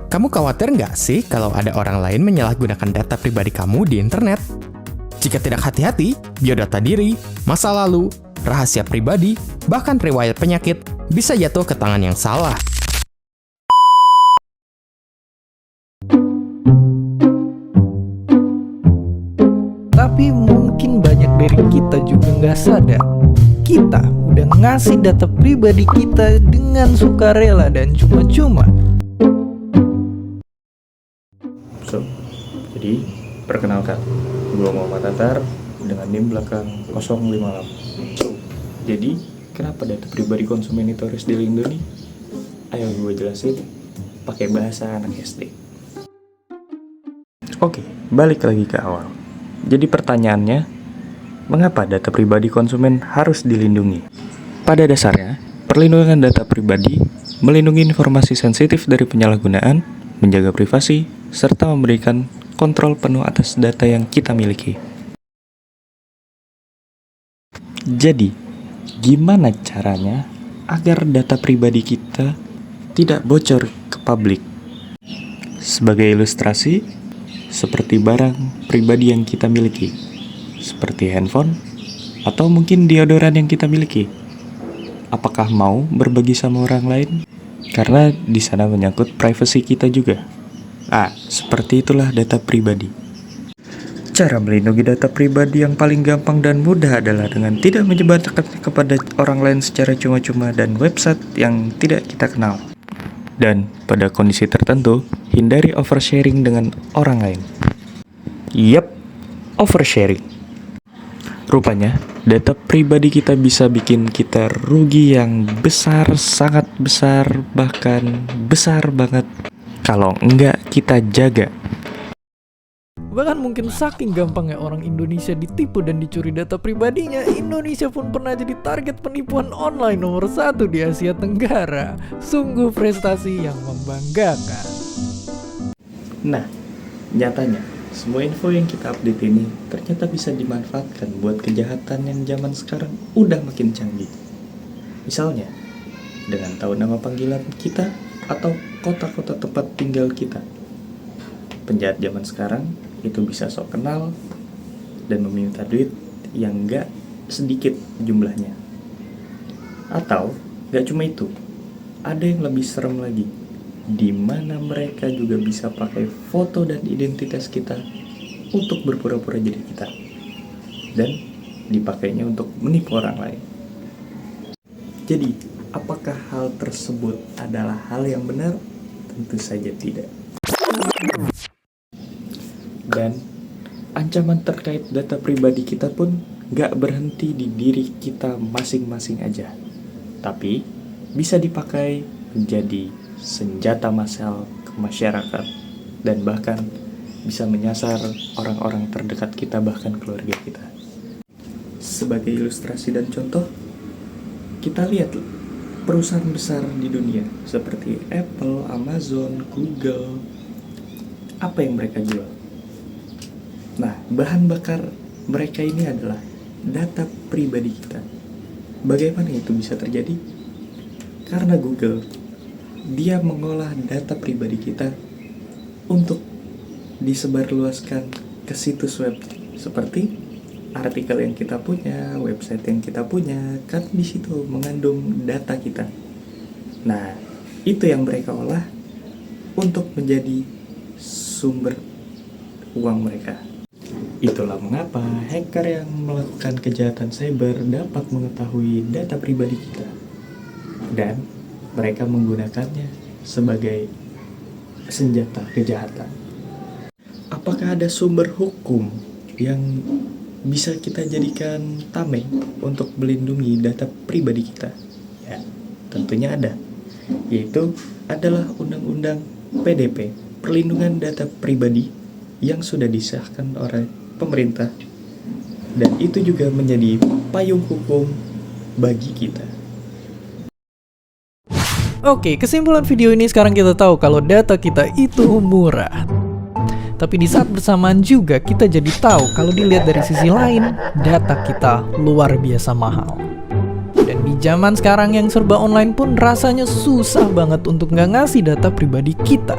Kamu khawatir nggak sih kalau ada orang lain menyalahgunakan data pribadi kamu di internet? Jika tidak hati-hati, biodata diri, masa lalu, rahasia pribadi, bahkan riwayat penyakit bisa jatuh ke tangan yang salah. Tapi mungkin banyak dari kita juga nggak sadar. Kita udah ngasih data pribadi kita dengan sukarela dan cuma-cuma. So, jadi perkenalkan, gue Muhammad Tatar dengan NIM belakang 058. So, jadi kenapa data pribadi konsumen itu harus dilindungi? Ayo gue jelasin pakai bahasa anak SD. Oke, balik lagi ke awal. Jadi pertanyaannya, mengapa data pribadi konsumen harus dilindungi? Pada dasarnya, perlindungan data pribadi melindungi informasi sensitif dari penyalahgunaan, menjaga privasi, serta memberikan kontrol penuh atas data yang kita miliki. Jadi, gimana caranya agar data pribadi kita tidak bocor ke publik? Sebagai ilustrasi, seperti barang pribadi yang kita miliki, seperti handphone, atau mungkin deodoran yang kita miliki. Apakah mau berbagi sama orang lain? Karena di sana menyangkut privasi kita juga. Seperti itulah data pribadi. Cara melindungi data pribadi yang paling gampang dan mudah adalah dengan tidak menyebarkan kepada orang lain secara cuma-cuma dan website yang tidak kita kenal. Dan pada kondisi tertentu, hindari oversharing dengan orang lain. Yap, oversharing. Rupanya, data pribadi kita bisa bikin kita rugi yang besar, sangat besar, bahkan besar banget kalau enggak kita jaga. Bahkan mungkin saking gampangnya orang Indonesia ditipu dan dicuri data pribadinya, Indonesia pun pernah jadi target penipuan online nomor 1 di Asia Tenggara. Sungguh prestasi yang membanggakan. Nah, nyatanya, semua info yang kita update ini ternyata bisa dimanfaatkan buat kejahatan yang zaman sekarang udah makin canggih. Misalnya, dengan tahu nama panggilan kita atau kota-kota tempat tinggal kita. Penjahat zaman sekarang itu bisa sok kenal dan meminta duit yang gak sedikit jumlahnya. Atau gak cuma itu, ada yang lebih serem lagi, di mana mereka juga bisa pakai foto dan identitas kita untuk berpura-pura jadi kita, dan dipakainya untuk menipu orang lain. Jadi, apakah hal tersebut adalah hal yang benar? Tentu saja tidak. Dan ancaman terkait data pribadi kita pun gak berhenti di diri kita masing-masing aja, tapi bisa dipakai menjadi senjata massal ke masyarakat dan bahkan bisa menyasar orang-orang terdekat kita, bahkan keluarga kita. Sebagai ilustrasi dan contoh, kita lihat perusahaan besar di dunia seperti Apple, Amazon, Google. Apa yang mereka jual? Nah, bahan bakar mereka ini adalah data pribadi kita. Bagaimana itu bisa terjadi? Karena Google, dia mengolah data pribadi kita untuk disebarluaskan ke situs web seperti artikel yang kita punya, website yang kita punya, kan di situ mengandung data kita. Nah, itu yang mereka olah untuk menjadi sumber uang mereka. Itulah mengapa hacker yang melakukan kejahatan cyber dapat mengetahui data pribadi kita, dan mereka menggunakannya sebagai senjata kejahatan. Apakah ada sumber hukum yang bisa kita jadikan tameng untuk melindungi data pribadi kita? Ya, tentunya ada. Yaitu adalah Undang-Undang PDP, Perlindungan Data Pribadi, yang sudah disahkan oleh pemerintah. Dan itu juga menjadi payung hukum bagi kita. Oke, kesimpulan video ini sekarang kita tahu kalau data kita itu murah. Tapi di saat bersamaan juga kita jadi tahu kalau dilihat dari sisi lain, data kita luar biasa mahal. Dan di zaman sekarang yang serba online pun rasanya susah banget untuk nggak ngasih data pribadi kita.